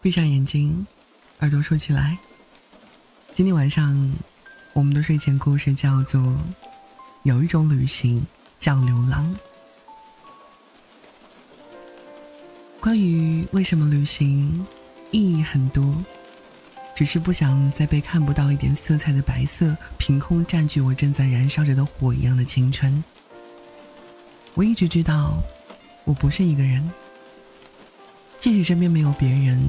闭上眼睛，耳朵竖起来。今天晚上我们的睡前故事叫做有一种旅行叫流浪。关于为什么旅行，意义很多，只是不想再被看不到一点色彩的白色凭空占据我正在燃烧着的火一样的青春。我一直知道我不是一个人，即使身边没有别人，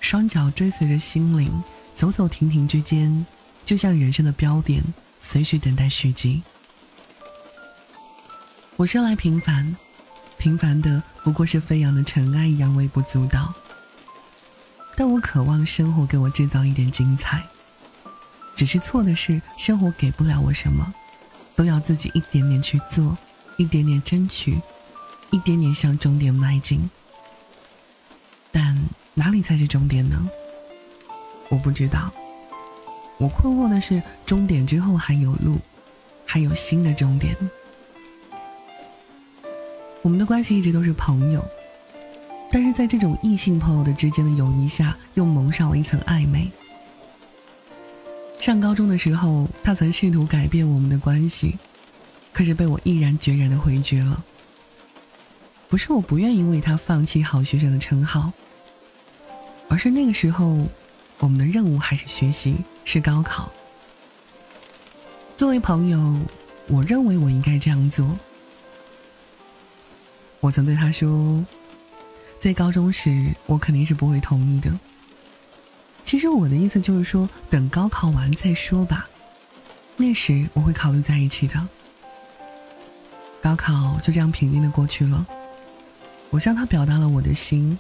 双脚追随着心灵走走停停之间，就像人生的标点，随时等待续集。我生来平凡，平凡的不过是飞扬的尘埃一样微不足道，但我渴望生活给我制造一点精彩。只是错的是，生活给不了我什么，都要自己一点点去做，一点点争取，一点点向终点迈进。但哪里才是终点呢？我不知道。我困惑的是，终点之后还有路，还有新的终点。我们的关系一直都是朋友，但是在这种异性朋友的之间的友谊下，又蒙上了一层暧昧。上高中的时候，他曾试图改变我们的关系，可是被我毅然决然地回绝了。不是我不愿意为他放弃好学生的称号，而是那个时候我们的任务还是学习，是高考。作为朋友，我认为我应该这样做。我曾对他说，在高中时我肯定是不会同意的。其实我的意思就是说，等高考完再说吧，那时我会考虑在一起的。高考就这样平静地过去了，我向他表达了我的心。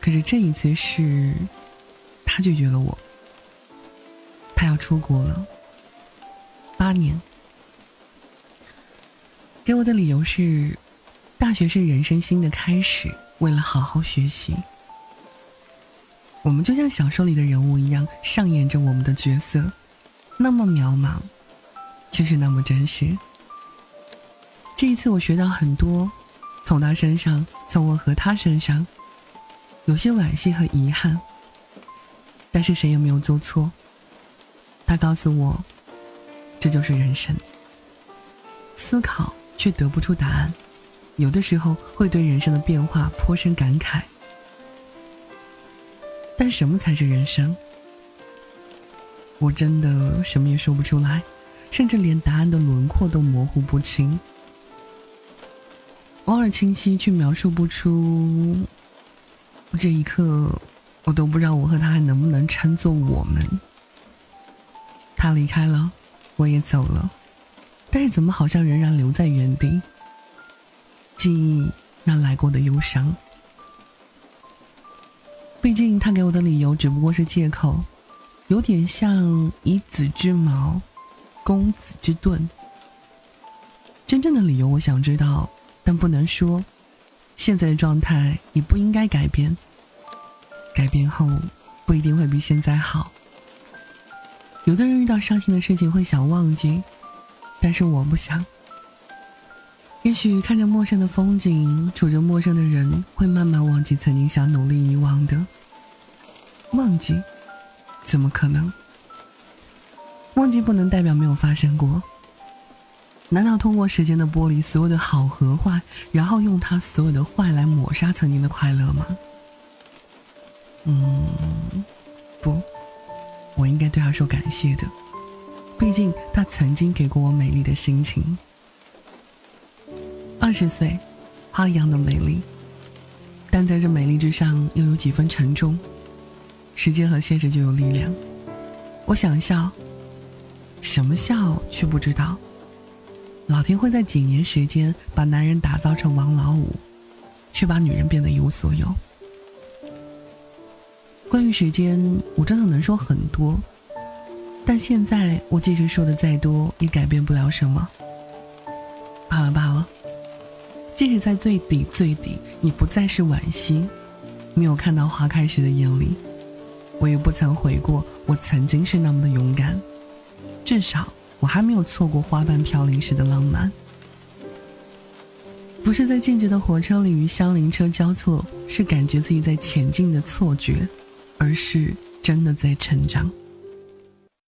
可是这一次是他拒绝了我，他要出国了，8年。给我的理由是，大学是人生新的开始，为了好好学习。我们就像小说里的人物一样，上演着我们的角色，那么渺茫，却是那么真实。这一次我学到很多，从他身上，从我和他身上，有些惋惜和遗憾，但是谁也没有做错。他告诉我，这就是人生。思考却得不出答案，有的时候会对人生的变化颇生感慨。但什么才是人生？我真的什么也说不出来，甚至连答案的轮廓都模糊不清。偶尔清晰，却描述不出。这一刻，我都不知道我和他还能不能称作我们。他离开了，我也走了，但是怎么好像仍然留在原地，记忆那来过的忧伤。毕竟他给我的理由只不过是借口，有点像以子之矛攻子之盾。真正的理由我想知道，但不能说。现在的状态也不应该改变，改变后不一定会比现在好。有的人遇到伤心的事情会想忘记，但是我不想。也许看着陌生的风景，处着陌生的人，会慢慢忘记曾经想努力遗忘的。忘记？怎么可能？忘记不能代表没有发生过。难道通过时间的剥离所有的好和坏，然后用它所有的坏来抹杀曾经的快乐吗？不，我应该对他说感谢的，毕竟他曾经给过我美丽的心情。20岁，花一样的美丽，但在这美丽之上又有几分沉重。时间和现实就有力量。我想笑，什么笑却不知道。老天会在几年时间把男人打造成王老五，却把女人变得一无所有。关于时间，我真的能说很多，但现在我即使说的再多，也改变不了什么。罢了罢了，即使在最底最底，你不再是惋惜，没有看到花开时的艳丽，我也不曾悔过我曾经是那么的勇敢，至少我还没有错过花瓣飘零时的浪漫。不不是在静止的火车里与相邻车交错，是感觉自己在前进的错觉，而是真的在成长。